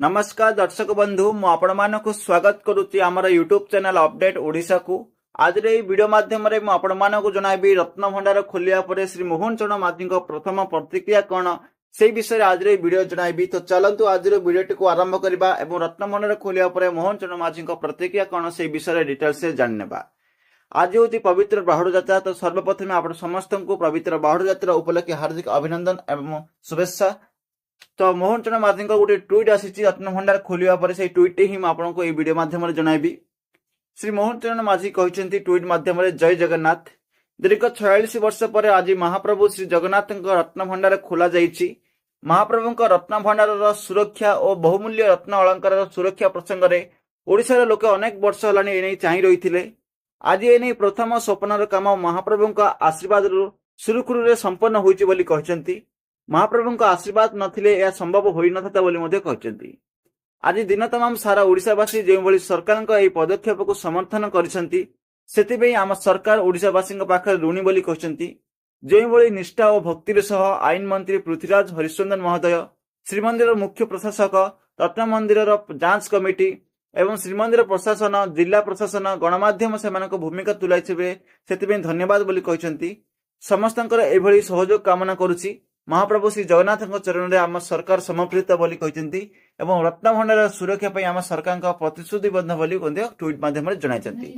नमस्कार दर्शक बंधु मु आपण मानक स्वागत करुच्ची आमर यूट्यूब चैनल अपडेट ओडिशा को आज वीडियो माध्यम रे मु आपण मानक जणाबी रत्न भंडार खोलिया परे श्री मोहन चरण माझी प्रथम प्रतिक्रिया कौन से विषय आज वीडियो जणाबी। तो चलतु आज वीडियो को आरंभ करबा एवं रत्न भंडार खोलिया परे मोहन चरण माझी प्रतिक्रिया कौन से विषय डिटेल्स से जाननेबा। आज होती पवित्र बाहुड़ यात्रा। तो सर्वप्रथम आप समस्त को पवित्र बाहुड़ यात्रा उपलक्षे हार्दिक अभिनंदन एवं शुभेच्छा। तो मोहन चरण माझी गोटे ट्वीट आसी रत्न भंडार खोलिया पर से ट्वीट ही आपको ये वीडियो माध्यम जनइबी। श्री मोहन चरण माझी कहते ट्वीट माध्यम जय जगन्नाथ। दीर्घ 46 वर्ष पर आज महाप्रभु श्री जगन्नाथ रत्न भंडार खोल जाइए। महाप्रभु रत्न भंडार सुरक्षा और बहुमूल्य रत्न अलंकार सुरक्षा प्रसंग में ओडिशार लोक अनेक वर्ष है चाह रही। आज एने प्रथम स्वप्नर काम महाप्रभु आशीर्वाद सुरुखुरु संपन्न होती। महाप्रभु आशीर्वाद नथिले यह संभव होई नथा बोली मध्य कहते। आज दिन तमाम सारा ओडिशावासी जो भली सरकार पदक्षेप को समर्थन करिसेंती आम सरकार ओडिशावासी पाखे ऋणी बोली कहते। जो भली निष्ठा और भक्तिर सह आईन मंत्री पृथ्वीराज हरिश्चंद्र महोदय, श्रीमंदिर मुख्य प्रशासक, रत्न मंदिर जांच कमिटी एवं श्रीमंदिर प्रशासन, जिला प्रशासन, गणमाध्यम से भूमिका तुलाई से धन्यवाद बोली कहते। समस्त एभली सहयोग कामना करुछि। महाप्रभु श्री जगन्नाथ चरण में आम सरकार समर्पित बोली कहते एवं रत्न भंडार सुरक्षा पर आम सरकार प्रतिश्रुतिबद्ध बोली ट्वीट माध्यम जनाई।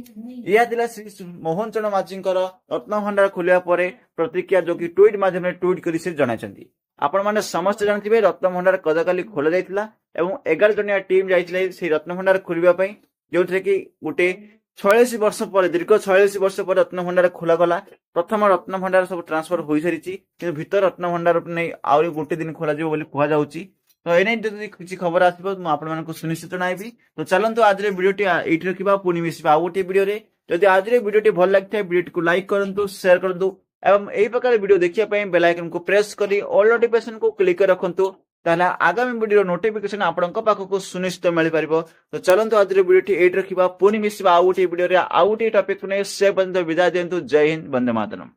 यह श्री मोहन चरण माझी रत्न भंडार खोलिया पर प्रतिक्रिया जो कि ट्वीट माध्यम ट्वीट कर जनाई। आपण मैंने समस्त जानते रत्न भंडार गतकाली खोल जाता एवं 11 जनिया टीम जाइए रत्न भंडार खोलने जो कि गोटे 46 वर्ष पर दीर्घ 46 वर्ष पर रत्न भंडार खोला गला। प्रथम रत्न भंडार सब ट्रांसफर हो सारी भीतर रत्न भंडार नहीं आउरी गोटे दिन खोल कहुच्छी। तो एने किसी खबर आसो सुनिश्चित जनाइबी। तो चलतु आज वीडियोटी ये रखा पुणी मिसा आउ गोटे वीडियो। जदि आज वीडियोटी भल लगी है वीडियो को लाइक करूँ, शेयर करूँ एवं यही प्रकार वीडियो देखिए बेल आइकन को प्रेस कर ऑल नोटिफिकेशन को क्लिक रखु। ताहले आगामी वीडियो नोटिफिकेशन आपनका पाखक सुनिश्चित मिल पारिबो। तो चलतु आज वीडियोटी ये रखा पुणी मिसा आउ गोटे वीडियो आउ गोटे टॉपिक को नहीं से विदाय दिंतु। जय हिंद, वंदे मातरम।